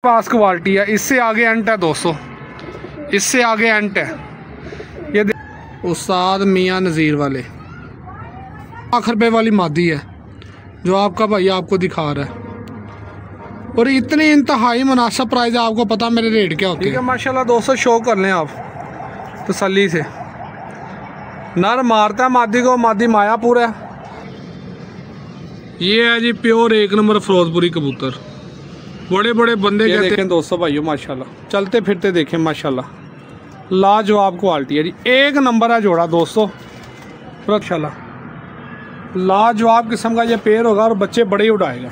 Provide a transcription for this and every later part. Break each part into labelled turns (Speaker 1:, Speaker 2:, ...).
Speaker 1: पास quality है, इससे आगे एंट है दोस्तों, इससे आगे एंट है। ये उस्ताद मियां नज़ीर वाले ₹1,00,000 वाली मादी है जो आपका भाई आपको दिखा रहा है, और इतनी इंतहाई मुनासिब प्राइस है। आपको पता मेरे रेट क्या होते हैं। ठीक है माशाल्लाह दोस्तों, शो कर लें आप तसल्ली से। नर मारता है मादी को, मादी मायापुर है। ये है जी प्योर एक नंबर फिरोजपुरी कबूतर, बड़े बड़े बंदे कहते हैं दोस्तों भाइयों माशाल्लाह, चलते फिरते देखें माशाल्लाह, लाजवाब क्वालिटी है जी, एक नंबर है जोड़ा दोस्तों माशाल्लाह, लाजवाब किस्म का ये पेड़ होगा और बच्चे बड़े ही उड़ाएगा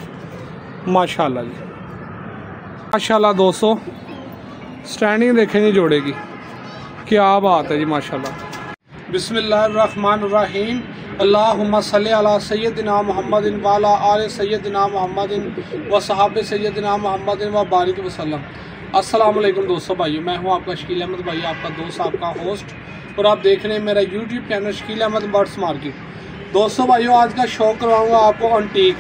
Speaker 1: माशाल्लाह जी। माशाल्लाह दोस्तों स्टैंडिंग देखें जी जोड़े की, क्या बात है जी माशाल्लाह। बिस्मिल्लाहिर्रहमानिर्रहीम, अल्लाहुम्मा सल्ली अला सय्यदिना मुहम्मदिन व अला आले सय्यदिना मुहम्मदिन व सहाबे सय्यदिना मुहम्मदिन व बारिक वसल्लम। अस्सलाम वालेकुम दोस्तों भाइयों, मैं हूं आपका शकील अहमद भाई, आपका दोस्त, आपका होस्ट, और आप देख रहे हैं मेरा YouTube channel Shakeel Ahmed birds market. दोस्तों भाइयों आज का शो करवाऊँगा आपको अंटीक,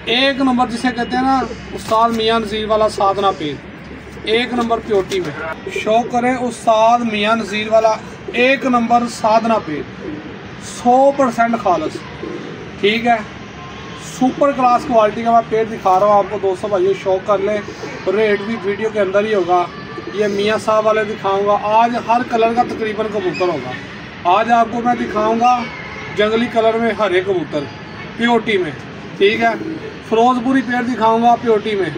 Speaker 1: एक नंबर जिसे कहते हैं ना उस्ताद मियां नज़ीर वाला साधना पेड़, एक नंबर प्योरिटी में। शो करें उस्ताद मियां नज़ीर वाला एक नंबर साधना पेड़, 100% खालस, ठीक है, सुपर क्लास क्वालिटी का मैं पेड़ दिखा रहा हूँ आपको दोस्तों भाइयों। शो कर लें, रेट भी वीडियो के अंदर ही होगा। ये मियां साहब वाले दिखाऊंगा, आज हर कलर का तकरीबन कबूतर होगा। आज आपको मैं दिखाऊंगा जंगली कलर में हरे कबूतर प्योरिटी में, ठीक है, फिरोजपुरी पेड़ दिखाऊंगा प्योरिटी में,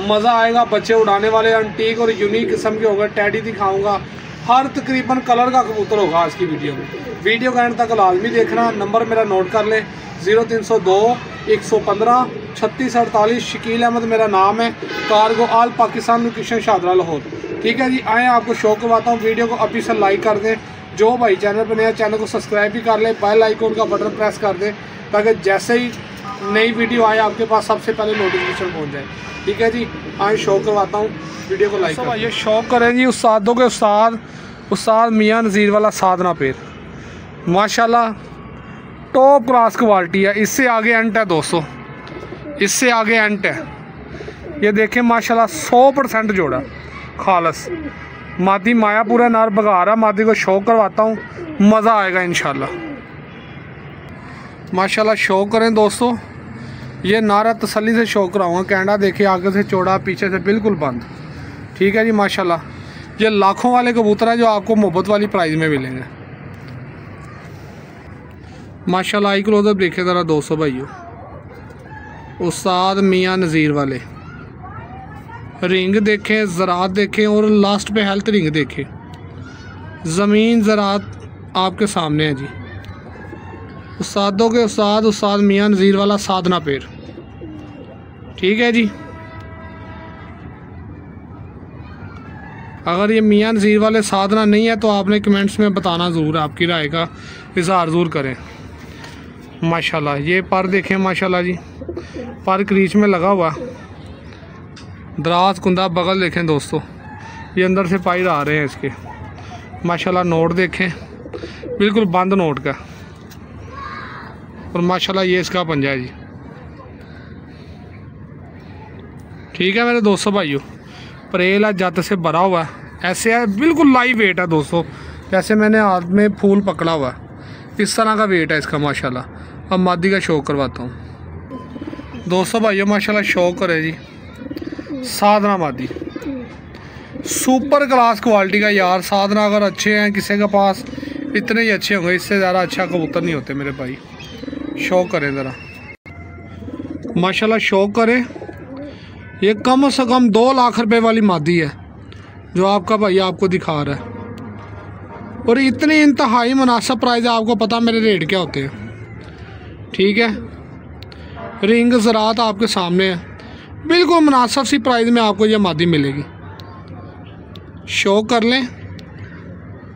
Speaker 1: मज़ा आएगा, बच्चे उड़ाने वाले अंटीक और यूनिक किस्म के होगा। टैडी दिखाऊंगा, हर तकरीबन कलर का कबूतर होगा आज की वीडियो में। वीडियो का एंड तक लाजमी देखना। नंबर मेरा नोट कर लें 0302 115 3648। शकील अहमद मेरा नाम है, कार्गो आल पाकिस्तान लोकेशन शादरा लाहौर, ठीक है जी। आए आपको शो करवाता हूँ, वीडियो को अभी से लाइक कर दें, जो भाई चैनल पर नया चैनल को सब्सक्राइब भी कर लें, बेल आइकन का बटन प्रेस कर दें ताकि जैसे ही नई वीडियो आए आपके पास सबसे पहले नोटिफिकेशन पहुँच जाए, ठीक है जी। आए शो करवाता हूँ, वीडियो को लाइक कर। ये शो करें जी उस्तादों के उस्ताद मियां नज़ीर वाला साधना पेड़ माशाल्लाह, टॉप क्लास क्वालिटी है। इससे आगे एंट है दोस्तों, इससे आगे एंट है। ये देखें माशाल्लाह 100% जोड़ा खालस, मादी मायापुरा नार बघारा। मादी को शो करवाता हूँ, मज़ा आएगा इंशाल्लाह माशाल्लाह। शो करें दोस्तों, ये नारा तसल्ली से शो कराऊँगा। कैंडा देखिए, आगे से चौड़ा, पीछे से बिल्कुल बंद, ठीक है जी माशाल्लाह। ये लाखों वाले कबूतर है जो आपको मोहब्बत वाली प्राइस में मिलेंगे माशाल्लाह। आई क्लोजअप देखे ज़रा दोस्तों भाइयों, उस्ताद मियां नज़ीर वाले रिंग देखें, ज़रात देखें, और लास्ट पे हेल्थ रिंग देखें। ज़मीन ज़रात आपके सामने है जी। उस्तादों के उस्ताद मियां नज़ीर वाला साधना पेड़, ठीक है जी। अगर ये मियां नज़ीर वाले साधना नहीं है तो आपने कमेंट्स में बताना ज़रूर, आपकी राय का इज़हार ज़रूर करें माशाल्लाह। ये पर देखें माशाल्लाह जी, पर क्रीच में लगा हुआ, दराज कुंदा बगल देखें दोस्तों, ये अंदर से पाइर आ रहे हैं इसके माशाल्लाह। नोट देखें, बिल्कुल बंद नोट का, और माशाल्लाह ये इसका पंजा है जी, ठीक है मेरे दोस्तों भाइयों। परेल है जत से भरा हुआ है, ऐसे है, बिल्कुल लाइव वेट है दोस्तों, जैसे मैंने हाथ में फूल पकड़ा हुआ है, इस तरह का वेट है इसका माशाल्लाह। अब मादी का शो करवाता हूँ दोस्तों भाइयों माशाल्लाह। शो करे जी साधना मादी, सुपर क्लास क्वालिटी का यार। साधना अगर अच्छे हैं किसी के पास, इतने ही अच्छे होंगे, इससे ज़्यादा अच्छा कबूतर नहीं होते मेरे भाई। शो करें ज़रा माशाल्लाह, शो करें। ये कम से कम ₹2,00,000 वाली मादी है जो आपका भाई आपको दिखा रहा है, और इतनी इंतहाई मुनासिब प्राइस है। आपको पता मेरे रेट क्या होते हैं, ठीक है। रिंग ज़रात आपके सामने है, बिल्कुल मुनासिब सी प्राइस में आपको ये मादी मिलेगी। शो कर लें,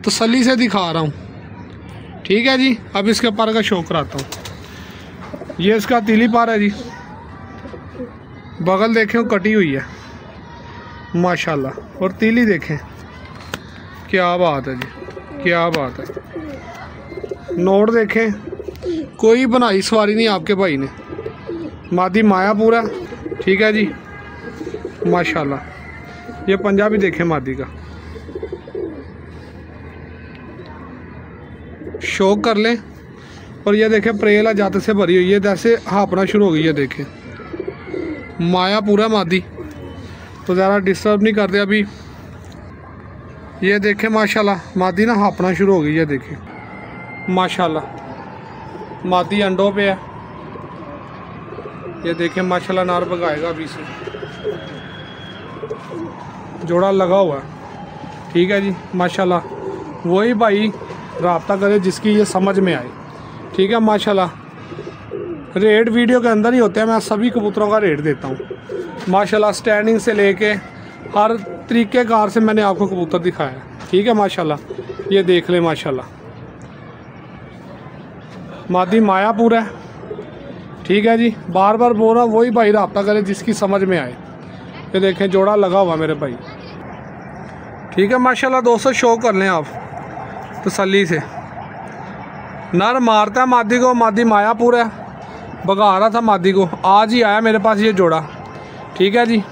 Speaker 1: तसल्ली से दिखा रहा हूँ, ठीक है जी। अब इसके पर का शो कराता हूँ। ये इसका तीली पार है जी, बगल देखें कटी हुई है माशाल्लाह, और तीली देखें, क्या बात है जी, क्या बात है। नोट देखें, कोई बनाई सवारी नहीं आपके भाई ने, मादी मायापुरा, ठीक है जी। माशाल्लाह। ये पंजाबी देखें मादी का, शौक कर लें। और ये देखें प्रेला जाते से भरी हुई है, जैसे हाँपना शुरू हो गई है। देखें माया पूरा मादी, तो ज़्यादा डिस्टर्ब नहीं करते अभी। ये देखें माशाल्लाह मादी ना हाँपना शुरू हो गई है। देखें माशाल्लाह मादी अंडों पे है। ये देखें माशाल्लाह नार भगाएगा अभी से, जोड़ा लगा हुआ है। ठीक है जी माशाल्लाह। वही भाई रब्ता करे जिसकी ये समझ में आए। ठीक है माशाल्लाह। रेट वीडियो के अंदर ही होते हैं, मैं सभी कबूतरों का रेट देता हूँ माशाल्लाह। स्टैंडिंग से लेके हर तरीक़ेकार से मैंने आपको कबूतर दिखाया। ठीक है माशाल्लाह। ये देख ले माशाल्लाह मादी मायापुर है। ठीक है जी, बार बार बोल रहा हूँ वही भाई रब्ता करे जिसकी समझ में आए। ये देखें जोड़ा लगा हुआ मेरे भाई। ठीक है माशाल्लाह दोस्तों, शो कर लें आप तसल्ली से। नर मारता है मादी को, मादी मायापुर है, भगा रहा था मादी को, आज ही आया मेरे पास ये जोड़ा। ठीक है जी,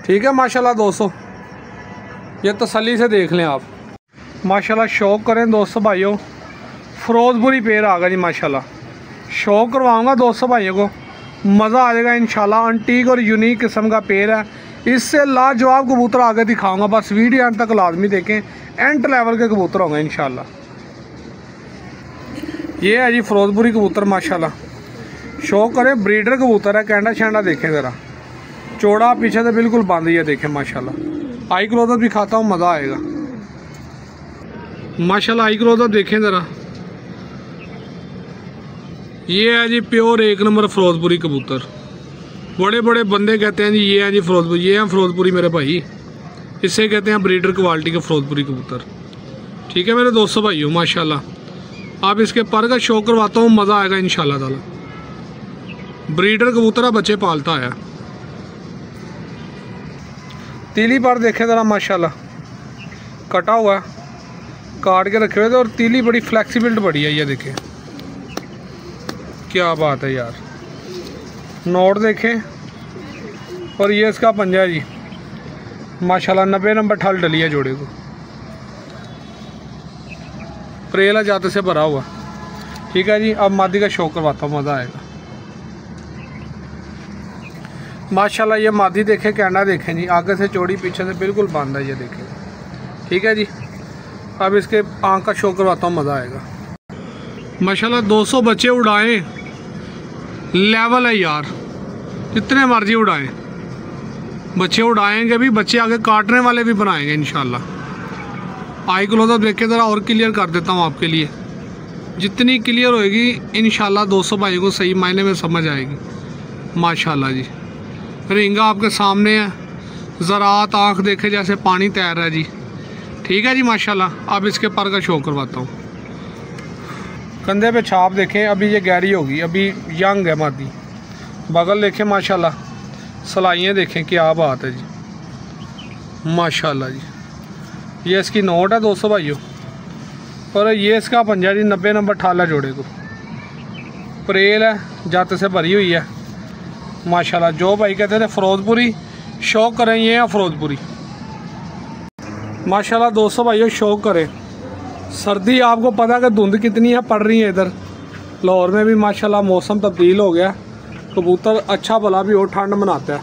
Speaker 1: ठीक है माशाल्लाह दोस्तों, ये तसल्ली से देख लें आप माशाल्लाह। शौक करें दोस्तों भाइयों, फिरोजपुरी पेड़ आ गया जी माशाल्लाह। शौक करवाऊँगा दोस्तों भाइयों को, मज़ा आ जाएगा इंशाल्लाह। अंटीक और यूनिक किस्म का पेड़ है, इससे लाजवाब कबूतर आगे दिखाऊंगा। बस वीडियो एंड तक लाजमी देखें, एंड लेवल के कबूतर होंगे इंशाल्लाह। ये है जी फिरोजपुरी कबूतर माशाल्लाह। शौक करें, ब्रीडर कबूतर है। कैंडा शैंडा देखें ज़रा, चौड़ा पीछे से बिल्कुल बंद ही है। देखें माशाल्लाह। आई क्लोजअप भी खाता हूँ, मज़ा आएगा माशाल्लाह। आई क्लोजअप देखें ज़रा। ये है जी प्योर एक नंबर फिरोजपुरी कबूतर। बड़े बड़े बंदे कहते हैं जी ये है जी फिरोजपुरी, ये है फिरोजपुरी मेरे भाई, इसे कहते हैं ब्रीडर क्वालिटी का फिरोजपुरी कबूतर। ठीक है मेरे दोस्तों भाइयों माशाल्लाह। आप इसके पर का शौक करवाता हूँ, मज़ा आएगा इंशाल्लाह ताला। ब्रीडर कबूतर बच्चे पालता है। तीली पर देखें ज़रा माशाल्लाह, कटा हुआ है, काट के रखे हुए थे। और तीली बड़ी फ्लैक्सीबिलिटी बड़ी है। ये देखें क्या बात है यार, नोट देखें। और ये इसका पंजा जी माशाल्लाह, 90 नंबर ठल डली है जोड़े को, प्रेला जाते से भरा हुआ। ठीक है जी, अब मादी का शौक करवाता हूँ, मज़ा आएगा माशाल्लाह। ये मादी देखें, कैंडा देखें जी, आगे से चौड़ी पीछे से बिल्कुल बंद है। ये देखें। ठीक है जी, अब इसके आँख का शौक करवाता हूँ, मज़ा आएगा माशाल्लाह। 200 बच्चे उड़ाएं, लेवल है यार, जितने मर्जी उड़ाएं, बच्चे उड़ाएंगे भी, बच्चे आगे काटने वाले भी बनाएंगे इंशाल्लाह। आई क्लोजअप देख के ज़रा और क्लियर कर देता हूँ आपके लिए। जितनी क्लियर होएगी इंशाल्लाह 200 भाइयों को सही मायने में समझ आएगी माशाल्लाह जी। रिंगा आपके सामने है, ज़रात आँख देखे जैसे पानी तैर रहा है जी। ठीक है जी माशाल्लाह। अब इसके पर का शो करवाता हूँ। कंधे पे छाप देखें, अभी ये गहरी होगी, अभी यंग है मादी। बगल देखें माशाल्लाह, सलाइयाँ देखें, क्या बात है जी माशाल्लाह जी। ये इसकी नोट है 200 भाइयों। और ये इसका पंजा जी, 90 नंबर ठाला जोड़े को, प्रेल है, जाते से भरी हुई है माशाल्लाह। जो भाई कहते थे फिरोजपुरी, शौक करें, ये है फिरोजपुरी माशाल्लाह। 200 भाइयों शौक करें। सर्दी आपको पता है कि धुंध कितनी है, पड़ रही है इधर लाहौर में भी माशाल्लाह। मौसम तब्दील हो गया, कबूतर अच्छा भला भी और ठंड मनाता है।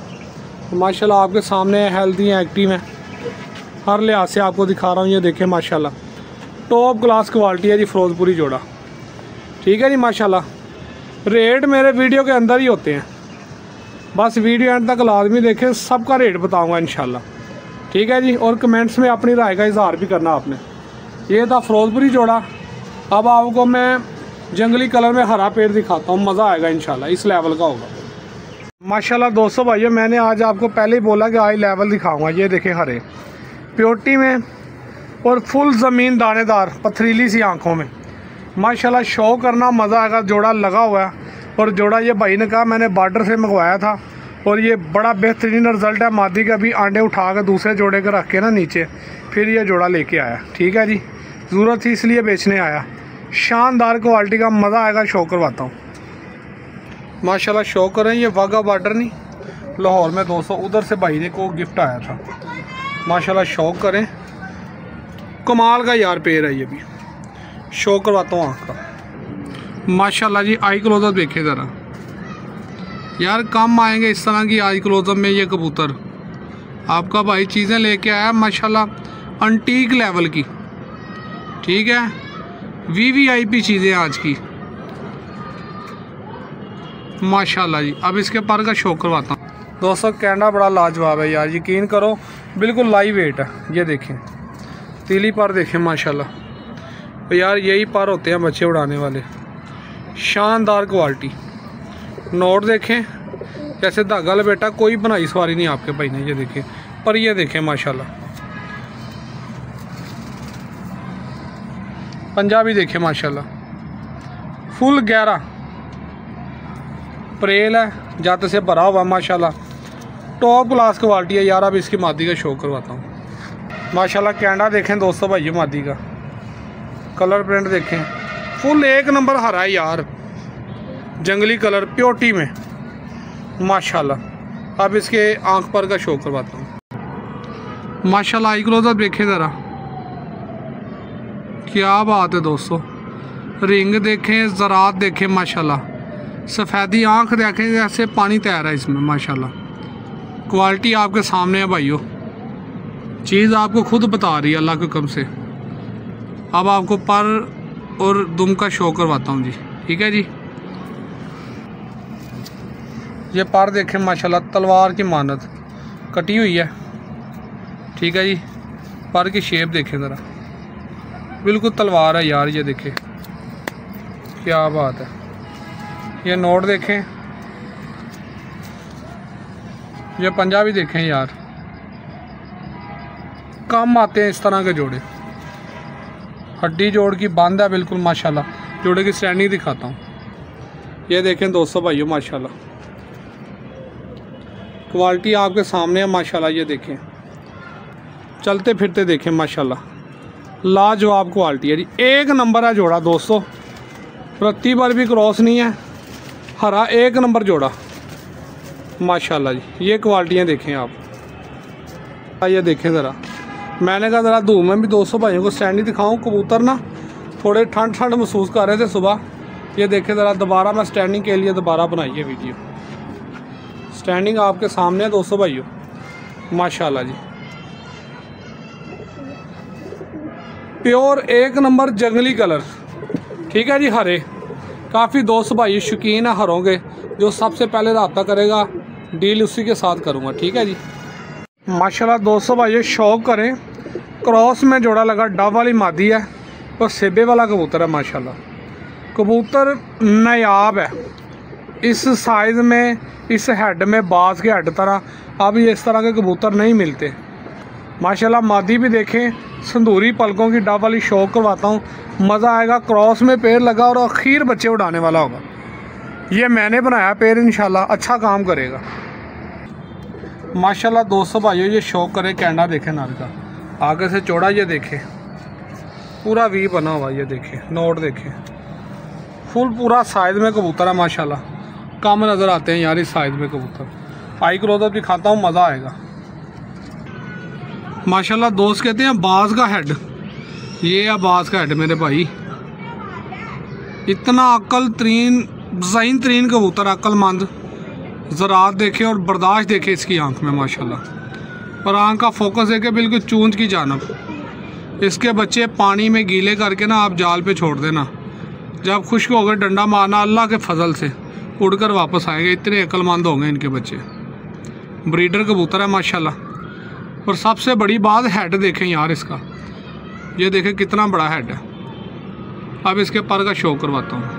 Speaker 1: तो माशाल्लाह आपके सामने हेल्दी हैं, एक्टिव हैं, हर लिहाज से आपको दिखा रहा हूँ। ये देखें माशाल्लाह, टॉप क्लास क्वालिटी है जी फिरोजपुरी जोड़ा। ठीक है जी माशाल्लाह। रेट मेरे वीडियो के अंदर ही होते हैं, बस वीडियो एंड तक लाजमी देखें, सबका रेट बताऊँगा इंशाल्लाह। ठीक है जी, और कमेंट्स में अपनी राय का इजहार भी करना आपने। ये था फिरोजपुरी जोड़ा। अब आपको मैं जंगली कलर में हरा पेड़ दिखाता हूँ, मज़ा आएगा इंशाल्लाह, इस लेवल का होगा माशाल्लाह। 200 भाइयों, मैंने आज आपको पहले ही बोला कि हाई लेवल दिखाऊंगा। ये देखें हरे प्योरिटी में, और फुल ज़मीन दानेदार पथरीली सी आँखों में माशाल्लाह। शो करना, मज़ा आएगा। जोड़ा लगा हुआ है, और जोड़ा ये भाई ने कहा मैंने बॉर्डर से मंगवाया था, और ये बड़ा बेहतरीन रिज़ल्ट है। मादी का भी अंडे उठा कर दूसरे जोड़े को रख के ना नीचे, फिर ये जोड़ा लेके आया। ठीक है जी, ज़रूरत थी इसलिए बेचने आया। शानदार क्वालिटी का, मज़ा आएगा। शो करवाता हूँ माशाल्लाह। शो करें, ये वाघा बॉर्डर नहीं, लाहौर में दोस्तों, उधर से भाई ने को गिफ्ट आया था। माशाल्लाह शौक करें, कमाल का यार पेड़ है ये भी। शौक करवाता हूँ आँख का। माशाल्लाह जी आई क्लोजअप देखे ज़रा यार, कम आएंगे इस तरह की आई क्लोजअप में ये कबूतर। आपका भाई चीज़ें लेके आया माशाल्लाह अंटीक लेवल की, ठीक है, VVIP चीज़ें आज की माशाल्लाह जी। अब इसके पर का शौक करवाता हूँ दोस्तों। कैंडा बड़ा लाजवाब है यार, यकीन करो बिल्कुल लाइव वेट है। ये देखें तीली पर देखें माशाल्लाह, तो यार यही पर होते हैं बच्चे उड़ाने वाले। शानदार क्वालिटी, नोट देखें जैसे धागा लपेटा, कोई बनाई सवारी नहीं आपके भाई ने। ये देखें पर, ये देखें माशाल्लाह पंजाबी देखें माशाल्लाह, फुल गहरा प्रेल है, जाते से भरा हुआ माशाल्लाह, टॉप क्लास क्वालिटी है यार। अब इसकी मादी का शौक करवाता हूँ माशाल्लाह। कैंडा देखें दोस्तों भाई, मादी का कलर प्रिंट देखें, फुल एक नंबर हरा है यार, जंगली कलर प्योरिटी में माशाल्लाह। अब इसके आंख पर का शौक करवाता हूँ माशाल्लाह। आई क्लोजअप देखें ज़रा, क्या बात है दोस्तों। रिंग देखें, ज़रात देखें माशाल्लाह, सफ़ेदी आंख देखें, जैसे पानी तैयार है इसमें माशाल्लाह। क्वालिटी आपके सामने है भाइयों, चीज़ आपको खुद बता रही है अल्लाह के हुक्म से। अब आपको पर और दुम का शौक करवाता हूँ जी, ठीक है जी। ये पर देखें माशाल्लाह, तलवार की मानद कटी हुई है, ठीक है जी। पर की शेप देखें ज़रा, बिल्कुल तलवार है यार। ये देखें क्या बात है। ये नोट देखें, ये पंजाबी देखें यार, कम आते हैं इस तरह के जोड़े। हड्डी जोड़ की बंद है बिल्कुल माशाल्लाह। जोड़े की स्टैंडिंग दिखाता हूँ, ये देखें दोस्तों भाइयों माशाल्लाह, क्वालिटी आपके सामने है माशाल्लाह। ये देखें चलते फिरते देखें माशाल्लाह, लाजवाब क्वालिटी है जी, एक नंबर है जोड़ा दोस्तों। रत्ती पर भी क्रॉस नहीं है, हरा एक नंबर जोड़ा माशाल्लाह जी। ये क्वालिटियाँ देखें आप, ये देखें ज़रा। मैंने कहा ज़रा धूप में भी दोस्तों भाइयों को स्टैंडिंग दिखाऊं। कबूतर ना थोड़े ठंड ठंड महसूस कर रहे थे सुबह। ये देखें ज़रा, दोबारा मैं स्टैंडिंग के लिए दोबारा बनाई है वीडियो। स्टैंडिंग आपके सामने है दोस्तों भाइयों माशाल्लाह जी। प्योर एक नंबर जंगली कलर, ठीक है जी, हरे। काफ़ी दोस्त भाई शौकीन है हरों के, जो सबसे पहले रब्ता करेगा डील उसी के साथ करूँगा, ठीक है जी। माशाल्लाह दोस्तों भाई शौक करें, क्रॉस में जोड़ा लगा, डब वाली मादी है और सेबे वाला कबूतर है माशाल्लाह। कबूतर नायाब है इस साइज़ में, इस हेड में, बाज के हेड तरह। अब ये इस तरह के कबूतर नहीं मिलते माशाल्लाह। मादी भी देखें, संदूरी पलकों की डब वाली शौक करवाता हूँ, मज़ा आएगा। क्रॉस में पेड़ लगा और आखिर बच्चे उड़ाने वाला होगा। ये मैंने बनाया पेड़, इंशाल्लाह अच्छा काम करेगा माशाल्लाह। दोस्तों भाइयों ये शौक करें, कैंडा देखें नर का, आगे से चौड़ा, ये देखें पूरा वी बना हुआ। ये देखें नोट देखें, फुल पूरा साइज़ में कबूतर है माशाल्लाह। कम नज़र आते हैं यार इस साइज़ में कबूतर। आई क्लोजअप दिखाता हूँ, मज़ा आएगा माशाल्लाह। दोस्त कहते हैं बाज का हेड, ये है बाज का हेड मेरे भाई। इतना अक्ल तरीन, ज़हीन तरीन कबूतर, अक्लमंद। ज़रात देखे और बर्दाश्त देखे इसकी आंख में माशाल्लाह। और आंख का फोकस देखे बिल्कुल चूंज की जानब। इसके बच्चे पानी में गीले करके ना आप जाल पे छोड़ देना, जब खुश्क हो गए डंडा मारना, अल्लाह के फजल से उड़कर वापस आएंगे। इतने अक्लमंद होंगे इनके बच्चे। ब्रीडर कबूतर है माशाल्लाह। और सबसे बड़ी बात, हेड देखें यार इसका, ये देखें कितना बड़ा हेड है। अब इसके पर का शौक करवाता हूँ।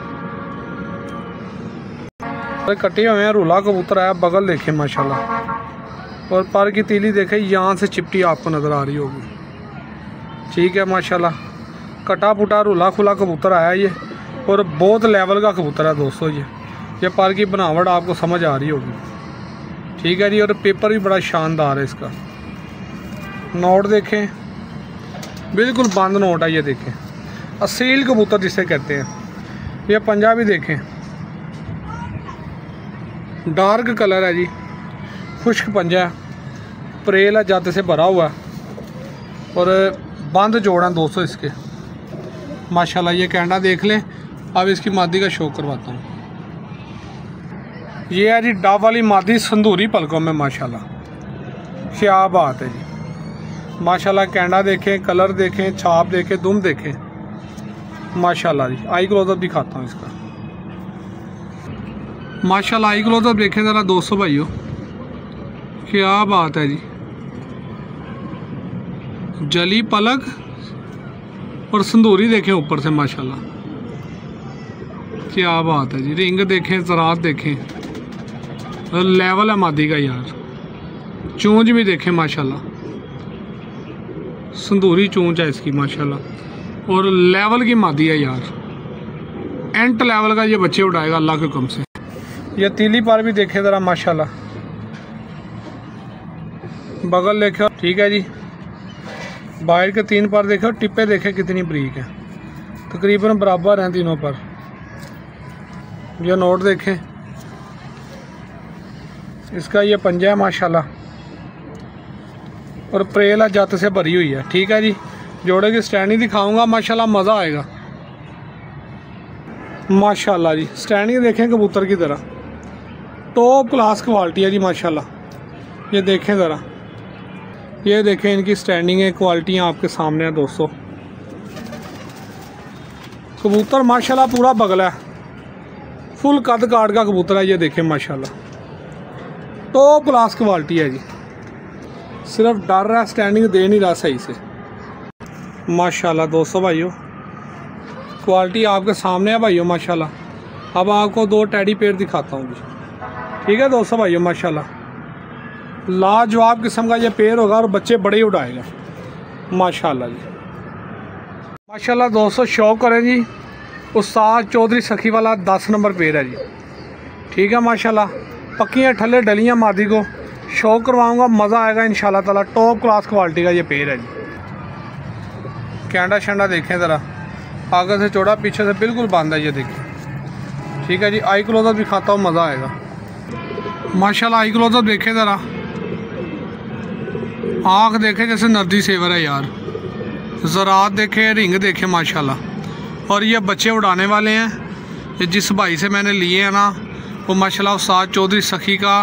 Speaker 1: कटे हुए हैं, रूला कबूतर आया, बगल देखें माशाल्लाह। और पर की तीली देखें, यहाँ से चिपटी आपको नज़र आ रही होगी, ठीक है माशाल्लाह। कटा पुटा रूला खुला कबूतर आया ये, और बहुत लेवल का कबूतर है दोस्तों। ये पर की बनावट आपको समझ आ रही होगी, ठीक है जी। और पेपर भी बड़ा शानदार है इसका। नोट देखें, बिल्कुल बंद नोट है। ये देखें असील कबूतर जिसे कहते हैं। ये पंजाबी देखें, डार्क कलर है जी, खुश्क पंजा है, प्रेल है, जाते से भरा हुआ है और बंद जोड़ हैं दोस्तों इसके माशाल्लाह। ये कैंडा देख लें। अब इसकी मादी का शो करवाता हूँ। ये है जी डब वाली मादी संदूरी पलकों में माशाल्लाह, क्या बात है जी माशाल्लाह। कैंडा देखें, कलर देखें, छाप देखें, दुम देखें माशाल्लाह जी। आई क्लोजअप दिखाता हूँ इसका माशाल्लाह। आई क्लोजअप देखें ज़रा दोस्तों भाइयों, क्या बात है जी। जली पलक और संदूरी देखें ऊपर से माशाल्लाह, क्या बात है जी। रिंग देखें, ज़रात देखें, लेवल है मादी का यार। चूंच भी देखें माशाल्लाह, संदूरी चूंच है इसकी माशाल्लाह और लेवल की मादी है यार। एंट लेवल का ये बच्चे उठाएगा अल्लाह के हुक्म से। ये तीली पर भी देखें ज़रा माशाल्लाह, बगल देखे ठीक है जी। बाहर के 3 पर देखे, टिप्पे देखे कितनी बरीक है, तकरीबन बराबर हैं तीनों पर। ये नोट देखें, इसका ये पंजा है माशाल्लाह और प्रेल जात से भरी हुई है। ठीक है जी, जोड़े की स्टैंडिंग दिखाऊंगा माशाल्लाह, मज़ा आएगा माशाल्लाह जी। स्टैंडिंग देखें कबूतर की तरह, टॉप क्लास क्वालिटी है जी माशाल्लाह। ये देखें ज़रा, ये देखें इनकी स्टैंडिंग है, क्वालिटियाँ आपके सामने है दोस्तों। कबूतर माशाल्लाह पूरा बगला है, फुल कद काट का कबूतर है। ये देखें माशाल्लाह, टॉप क्लास क्वालिटी है जी। सिर्फ डर रहा है, स्टैंडिंग दे नहीं रहा सही से माशाल्लाह दोस्तों भाइयों। क्वालिटी आपके सामने है भाइयों माशाल्लाह। अब आपको 2 टेडी पेयर दिखाता हूँ जी। ठीक है दोस्तों भाइयों माशाल्लाह, लाजवाब किस्म का ये पेयर होगा और बच्चे बड़े ही उड़ाएगा माशाल्लाह जी। माशाल्लाह दोस्तों शौक करें जी, उस्ताद चौधरी सखी वाला 10 नंबर पेयर है जी। ठीक है माशाल्लाह, पक्कियाँ ठल्ले डलियाँ मादी को शौक करवाऊँगा, मज़ा आएगा इंशाल्लाह ताला। टॉप क्लास क्वालिटी का ये पेयर है जी। कैंडा शंडा देखें ज़रा, आगे से चौड़ा, पीछे से बिल्कुल बंद है। ये देखें ठीक है जी। आई क्लोजअप दिखाता हूँ, मज़ा आएगा माशाल्लाह। आई क्लोजअप देखें ज़रा, आँख देखे जैसे नर्दी सेवर है यार। ज़रात देखे, रिंग देखे माशाल्लाह। और ये बच्चे उड़ाने वाले हैं। ये जिस भाई से मैंने लिए हैं ना, वो माशाल्लाह उस्ताद चौधरी सखी का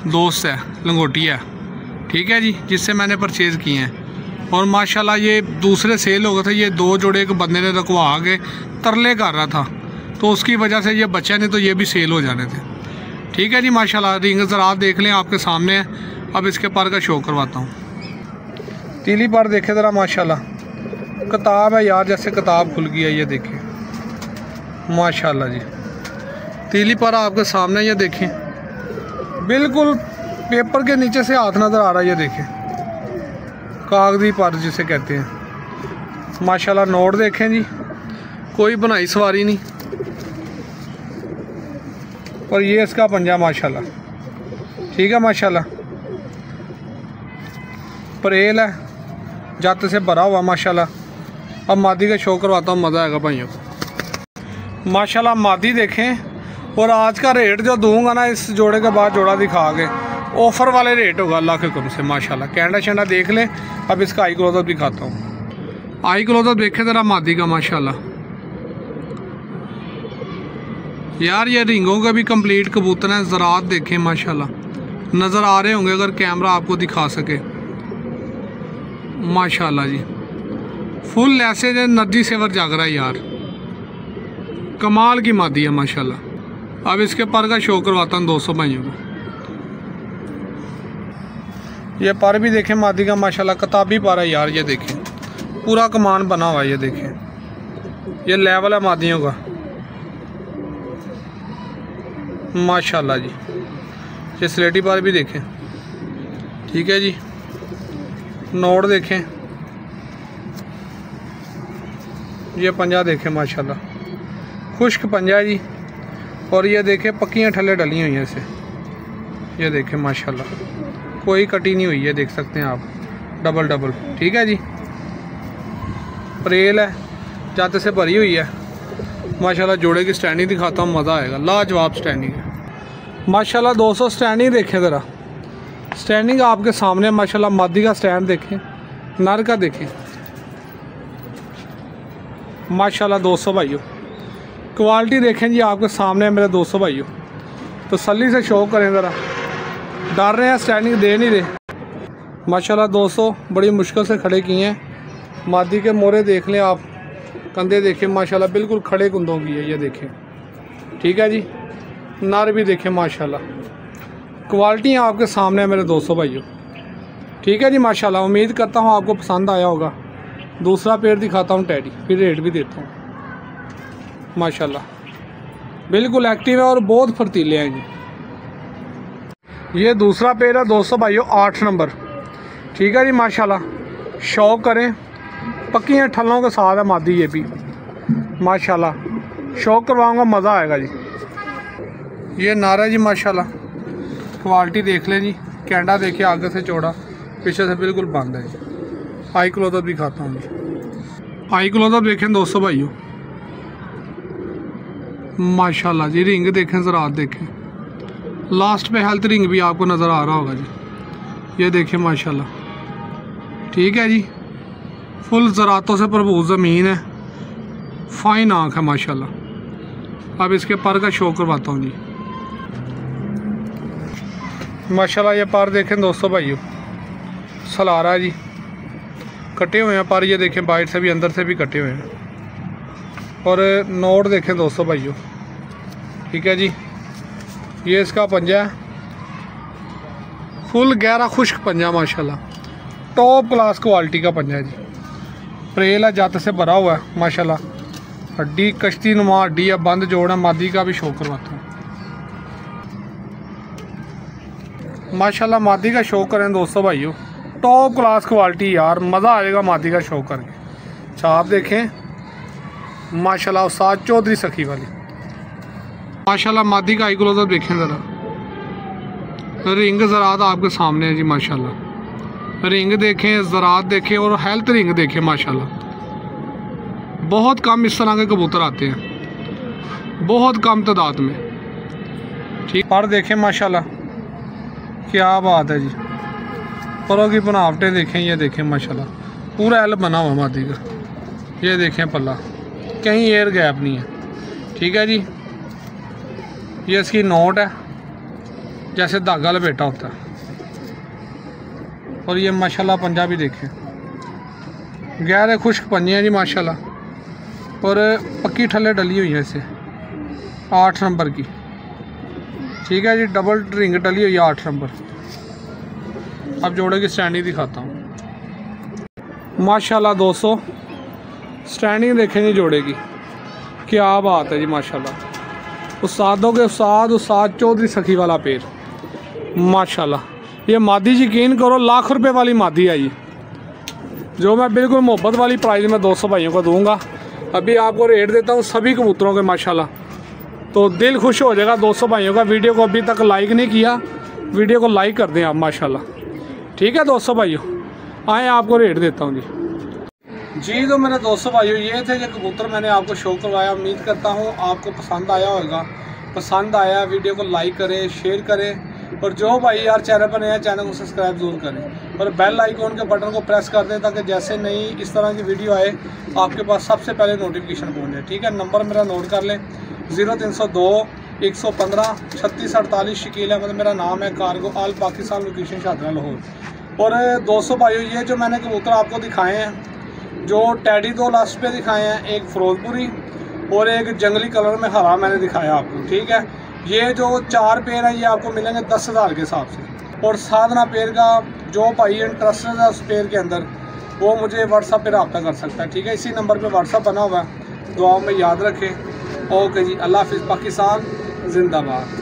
Speaker 1: दोस्त है, लंगोटिया है। ठीक है जी, जिससे मैंने परचेज़ किए हैं। और माशाल्लाह ये दूसरे सेल हो गए थे। ये 2 जोड़े एक बंदे ने रखवा के तरले कर रहा था, तो उसकी वजह से ये बच्चा, नहीं तो ये भी सेल हो जाने थे। ठीक है जी माशाल्लाह। रिंग ज़रात देख लें आपके सामने है। अब इसके पर का शो करवाता हूँ। तीली पर देखे ज़रा माशाल्लाह, किताब है यार, जैसे किताब खुल गई है। ये देखें माशाल्लाह जी। तीली पर आपके सामने, ये देखें बिल्कुल पेपर के नीचे से हाथ नज़र आ रहा है। ये देखें कागजी पर जिसे कहते हैं माशाल्लाह। नोट देखें जी, कोई बनाई सवारी नहीं। और ये इसका पंजा माशाल्लाह। ठीक है माशाल्लाह, प्रेल है, जाते से भरा हुआ माशाल्लाह। अब मादी का शो करवाता हूँ, मज़ा आएगा भाइयों माशाल्लाह। मादी देखें, और आज का रेट जो दूंगा ना इस जोड़े के बाद जोड़ा दिखा के, ऑफ़र वाले रेट होगा अल्लाह के हुक्म से माशाल्लाह। कैंडा शंडा देख लें। अब इसका आई क्लोजअप दिखाता हूँ। आई क्लोजअप देखें ज़रा मादी का माशाल्लाह यार। ये रिंगों का भी कंप्लीट कबूतर हैं। ज़रात देखें माशाल्लाह, नज़र आ रहे होंगे अगर कैमरा आपको दिखा सके माशाल्लाह जी। फुल ऐसे जो नदी सेवर जाग रहा है यार, कमाल की मादी है माशाल्लाह। अब इसके पर का शो करवाता हूँ 200 भाइयों को। ये पर भी देखें मादी का माशाल्लाह, किताबी पर है यार। ये देखें पूरा कमान बना हुआ है। ये देखें, ये लेवल है मादियों का माशाल्लाह जी। ये स्लेटी पर भी देखें। ठीक है जी, नोट देखें, ये पंजा देखें माशाल्लाह, खुश्क पंजा है जी। और ये देखें पक्कियाँ ठल्ले डली हुई हैं इसे। ये देखें माशाल्लाह, कोई कटी नहीं हुई है, देख सकते हैं आप, डबल डबल। ठीक है जी, प्रेल है, जाते से भरी हुई है माशाल्लाह। जोड़े की स्टैंडिंग दिखाता हूँ, मज़ा आएगा, लाजवाब स्टैंडिंग है माशाल्लाह। 200 स्टैंडिंग देखें ज़रा, स्टैंडिंग आपके सामने माशाल्लाह। मादी का स्टैंड देखें, नर का देखें माशाल्लाह। दोस्तों भाइयों क्वालिटी देखें जी आपके सामने मेरे दोस्तों भाइयों। तसल्ली से शौक करें ज़रा, डर रहे हैं स्टैंडिंग दे नहीं रहे माशाल्लाह। दोस्तों बड़ी मुश्किल से खड़े किए हैं। मादी के मोरे देख लें आप, कंधे देखें माशाल्लाह बिल्कुल खड़े कुंदों की है, ये देखें ठीक है जी। नर भी देखें माशाल्लाह, क्वालिटी आपके सामने है मेरे दोस्तों भाइयों, ठीक है जी माशाल्लाह। उम्मीद करता हूँ आपको पसंद आया होगा। दूसरा पेड़ दिखाता हूँ टैडी, फिर रेट भी देता हूँ माशाल्लाह। बिल्कुल एक्टिव है और बहुत फर्तीले हैं जी। ये दूसरा पेड़ है दोस्तों भाइयों 8 नंबर, ठीक है जी माशाल्लाह। शौक करें, पक्की हैं ठल्लों के साथ है मादी ये भी माशाल्लाह। शौक करवाऊँगा, मज़ा आएगा जी। ये नारा जी माशाल्लाह, क्वालिटी देख लें जी। कैंडा देखिए आगे से चौड़ा, पीछे से बिल्कुल बंद है जी। आई क्लोजअप भी खाता हूँ जी। आई क्लोजअप देखें दोस्तों भाइयों माशाल्लाह जी। रिंग देखें, ज़रात देखें, लास्ट पे हेल्थ रिंग भी आपको नज़र आ रहा होगा जी। ये देखें माशाल्लाह, ठीक है जी। फुल ज़रातों से भरपूर ज़मीन है, फाइन आँख है माशाल्लाह। अब इसके पर का शो करवाता हूँ जी माशाल्लाह। ये पर देखें दोस्तों भाइयों, सलारा जी, कटे हुए हैं पर। ये देखें बाइट से भी, अंदर से भी कटे हुए हैं। और नोट देखें दोस्तों भाइयों, ठीक है जी। ये इसका पंजा है, फुल गहरा खुश्क पंजा माशाल्लाह। टॉप क्लास क्वालिटी का पंजा है जी। प्रेल है, जात से भरा हुआ है माशाल्लाह। हड्डी कश्ती नुमा हड्डी है, बंद जोड़ है। मादी का भी शो करवाता हूँ माशाल्लाह। मादी का शो करें दोस्तों भाइयों, टॉप क्लास क्वालिटी यार, मज़ा आएगा मादी का शो करके। छाप देखें माशाल्लाह, उस्ताद चौधरी सखी वाली माशाल्लाह। मादी का आई क्लोजअप देखें ज़रा, रिंग ज़रात आपके सामने है जी माशाल्लाह। रिंग देखें, ज़रात देखें और हेल्थ रिंग देखें माशाल्लाह। बहुत कम इस तरह के कबूतर आते हैं, बहुत कम तादाद में, ठीक। पर देखें माशाल्लाह, क्या बात है जी। परों की बनावटें देखें, ये देखें माशाल्लाह, पूरा एल बना हुआ मादी का। ये देखें पल्ला, कहीं एयर गैप नहीं है, ठीक है जी। ये इसकी नोट है, जैसे धागा लपेटा होता है। और ये माशाल्लाह पंजा भी देखें, गहरे खुश्क पंजे हैं जी माशाल्लाह। और पक्की ठल्ले डली हुई है इसे 8 नंबर की, ठीक है जी। डबल रिंग डली हुई है 8 नंबर। अब जोड़े की स्टैंडिंग दिखाता हूँ माशाल्लाह। दोस्तों स्टैंडिंग देखें जी जोड़े की, क्या बात है जी माशाल्लाह। उस्तादों के उस्ताद चौधरी सखी वाला पेड़ माशाल्लाह। ये मादी यकीन करो लाख रुपए वाली मादी है ये, जो मैं बिल्कुल मोहब्बत वाली प्राइस में दोस्तों भाइयों को दूंगा। अभी आपको रेट देता हूँ सभी कबूतरों के माशाल्लाह, तो दिल खुश हो जाएगा दोस्तों भाइयों का। वीडियो को अभी तक लाइक नहीं किया, वीडियो को लाइक कर दें आप माशाल्लाह, ठीक है दोस्तों भाइयों। आए आपको रेट देता हूँ जी। तो मेरे दोस्तों भाइयों ये थे कि कबूतर मैंने आपको शो करवाया। उम्मीद करता हूँ आपको पसंद आया होगा। पसंद आया वीडियो को लाइक करें, शेयर करें, और जो भाई यार चैनल पर नए हैं चैनल को सब्सक्राइब जरूर करें और बेल आइकॉन के बटन को प्रेस कर दें, ताकि जैसे नई इस तरह की वीडियो आए आपके पास सबसे पहले नोटिफिकेशन पहुँचे, ठीक है। नंबर मेरा नोट कर लें, 0302 115 3648। शकील अहमद मेरा नाम है, कार्गो आल पाकिस्तान, लोकेशन शाहदरा लाहौर। और दोस्तों भाइयों ये जो मैंने कबूतर आपको दिखाए हैं, जो टैडी 2 लास्ट पे दिखाए हैं, एक फिरोजपुरी और एक जंगली कलर में हरा मैंने दिखाया आपको, ठीक है। ये जो 4 पेड़ हैं ये आपको मिलेंगे 10,000 के हिसाब से। और साधना पेड़ का जो भाई इंटरेस्टेड है उस पेड़ के अंदर, वो मुझे व्हाट्सअप पे रब्ता कर सकता है, ठीक है। इसी नंबर पे व्हाट्सअप बना हुआ है, दुआओं में याद रखें। ओके जी, अल्लाह हाफिज़, पाकिस्तान जिंदाबाद।